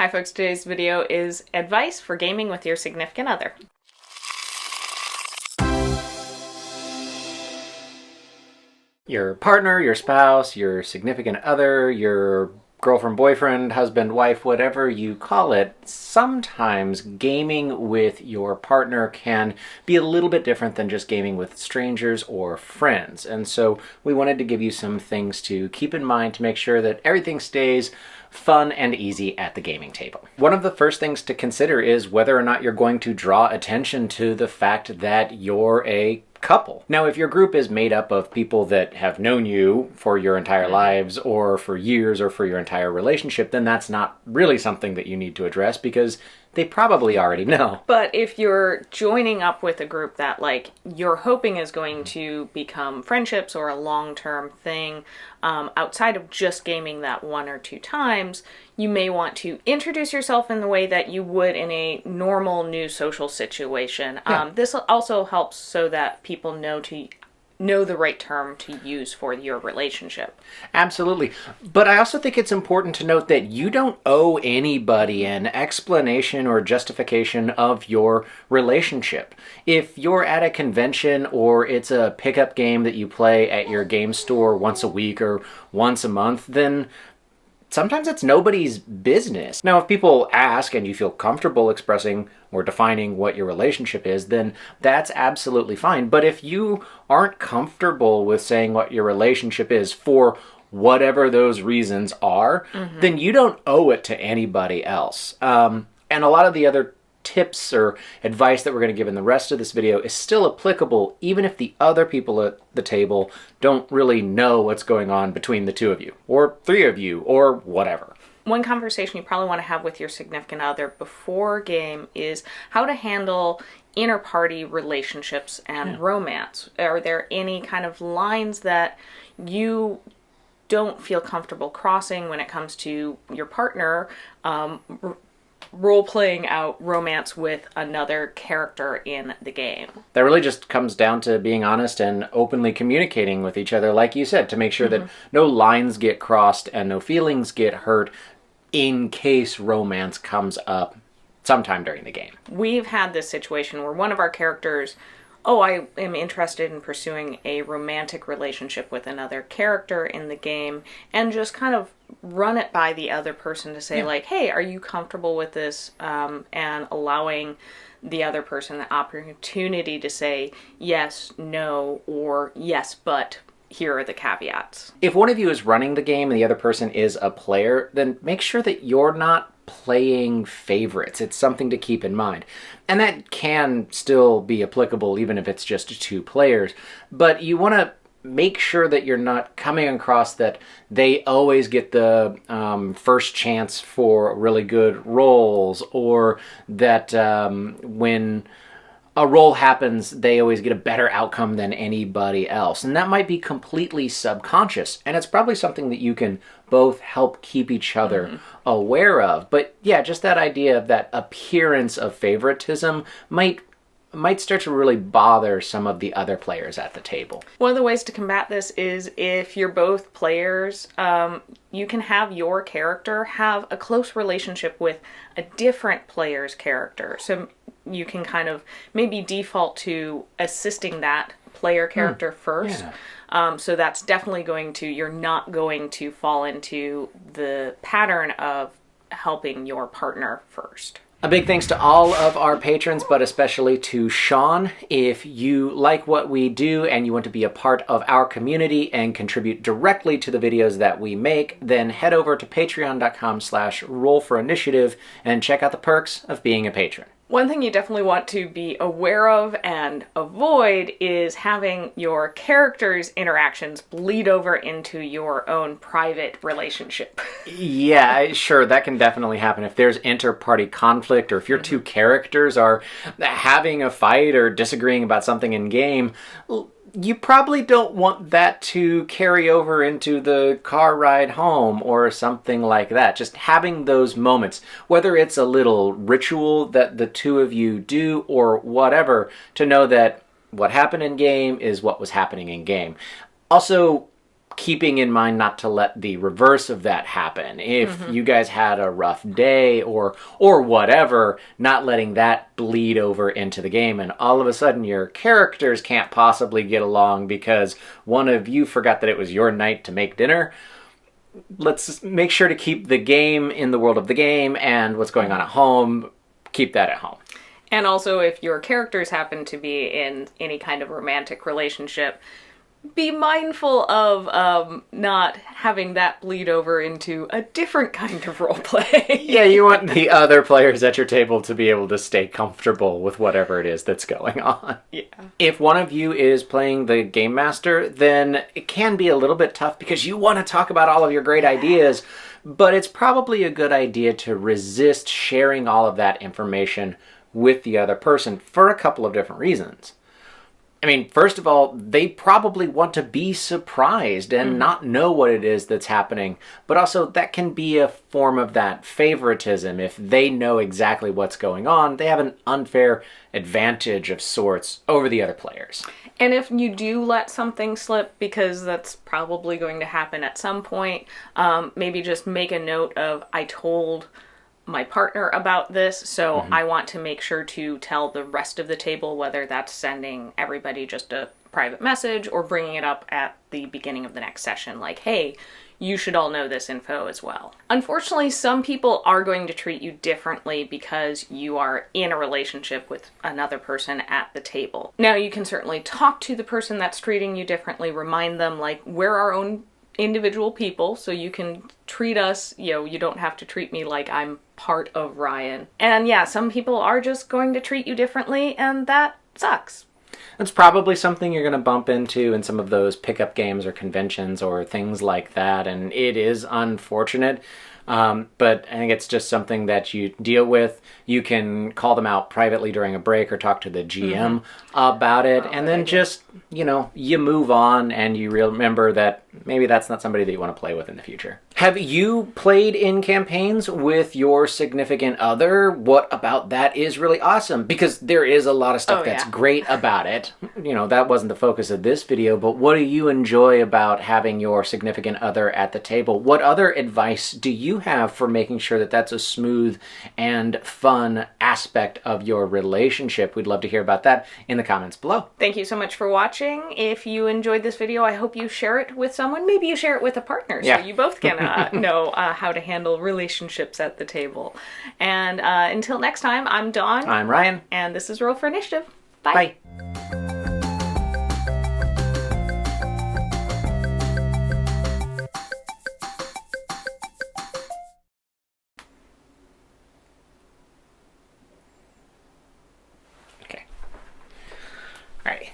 Hi folks, today's video is advice for gaming with your significant other. Your partner, your spouse, your significant other, your girlfriend, boyfriend, husband, wife, whatever you call it, sometimes gaming with your partner can be a little bit different than just gaming with strangers or friends. And so we wanted to give you some things to keep in mind to make sure that everything stays fun and easy at the gaming table. One of the first things to consider is whether or not you're going to draw attention to the fact that you're a couple. Now, if your group is made up of people that have known you for your entire lives or for years or for your entire relationship, then that's not really something that you need to address because they probably already know. But if you're joining up with a group that you're hoping is going to become friendships or a long-term thing, outside of just gaming that one or two times, you may want to introduce yourself in the way that you would in a normal new social situation. This also helps so that people know the right term to use for your relationship. Absolutely. But I also think it's important to note that you don't owe anybody an explanation or justification of your relationship. If you're at a convention or it's a pickup game that you play at your game store once a week or once a month, then sometimes it's nobody's business. Now, if people ask and you feel comfortable expressing or defining what your relationship is, then that's absolutely fine. But if you aren't comfortable with saying what your relationship is for whatever those reasons are, then you don't owe it to anybody else. And a lot of the other tips or advice that we're going to give in the rest of this video is still applicable even if the other people at the table don't really know what's going on between the two of you or three of you or whatever. One conversation you probably want to have with your significant other before game is how to handle inter-party relationships and romance. Are there any kind of lines that you don't feel comfortable crossing when it comes to your partner role-playing out romance with another character in the game? That really just comes down to being honest and openly communicating with each other, like you said, to make sure that no lines get crossed and no feelings get hurt in case romance comes up sometime during the game. We've had this situation where one of our characters, I am interested in pursuing a romantic relationship with another character in the game, and just kind of run it by the other person to say, hey, are you comfortable with this? And allowing the other person the opportunity to say yes, no, or yes, but here are the caveats. If one of you is running the game and the other person is a player, then make sure that you're not playing favorites. It's something to keep in mind. And that can still be applicable even if it's just two players. But you want to make sure that you're not coming across that they always get the first chance for really good rolls, or that when a roll happens, they always get a better outcome than anybody else. And that might be completely subconscious. And it's probably something that you can both help keep each other aware of. But yeah, just that idea of that appearance of favoritism might start to really bother some of the other players at the table. One of the ways to combat this is if you're both players, you can have your character have a close relationship with a different player's character. So you can kind of maybe default to assisting that player character first. So that's definitely you're not going to fall into the pattern of helping your partner first. A big thanks to all of our patrons, but especially to Sean. If you like what we do and you want to be a part of our community and contribute directly to the videos that we make, then head over to patreon.com/rollforinitiative and check out the perks of being a patron. One thing you definitely want to be aware of and avoid is having your characters' interactions bleed over into your own private relationship. Yeah, sure, that can definitely happen. If there's inter-party conflict, or if your two characters are having a fight or disagreeing about something in game, you probably don't want that to carry over into the car ride home or something like that. Just having those moments, whether it's a little ritual that the two of you do or whatever, to know that what happened in game is what was happening in game. Also, keeping in mind not to let the reverse of that happen. If you guys had a rough day or whatever, not letting that bleed over into the game, and all of a sudden your characters can't possibly get along because one of you forgot that it was your night to make dinner. Let's make sure to keep the game in the world of the game, and what's going on at home, keep that at home. And also, if your characters happen to be in any kind of romantic relationship, be mindful of not having that bleed over into a different kind of roleplay. Yeah, you want the other players at your table to be able to stay comfortable with whatever it is that's going on. Yeah. If one of you is playing the game master, then it can be a little bit tough because you want to talk about all of your great ideas, but it's probably a good idea to resist sharing all of that information with the other person for a couple of different reasons. I mean, first of all, they probably want to be surprised and not know what it is that's happening. But also, that can be a form of that favoritism. If they know exactly what's going on, they have an unfair advantage of sorts over the other players. And if you do let something slip, because that's probably going to happen at some point, maybe just make a note of, I told my partner about this, so I want to make sure to tell the rest of the table, whether that's sending everybody just a private message or bringing it up at the beginning of the next session, like, hey, you should all know this info as well. Unfortunately, some people are going to treat you differently because you are in a relationship with another person at the table. Now, you can certainly talk to the person that's treating you differently, remind them, like, we're our own individual people, so you can treat us, you don't have to treat me like I'm part of Ryan. And yeah, some people are just going to treat you differently, and that sucks. That's probably something you're going to bump into in some of those pickup games or conventions or things like that, and it is unfortunate. But I think it's just something that you deal with. You can call them out privately during a break or talk to the GM about it, and then just, you move on and you remember that maybe that's not somebody that you want to play with in the future. Have you played in campaigns with your significant other? What about that is really awesome? Because there is a lot of stuff that's great about it. That wasn't the focus of this video, but what do you enjoy about having your significant other at the table? What other advice do you have for making sure that that's a smooth and fun aspect of your relationship? We'd love to hear about that in the comments below. Thank you so much for watching. If you enjoyed this video, I hope you share it with someone. Maybe you share it with a partner, so you both can know how to handle relationships at the table. And until next time, I'm Dawn. I'm Ryan. And this is Roll for Initiative. Bye. Bye. Okay. All right.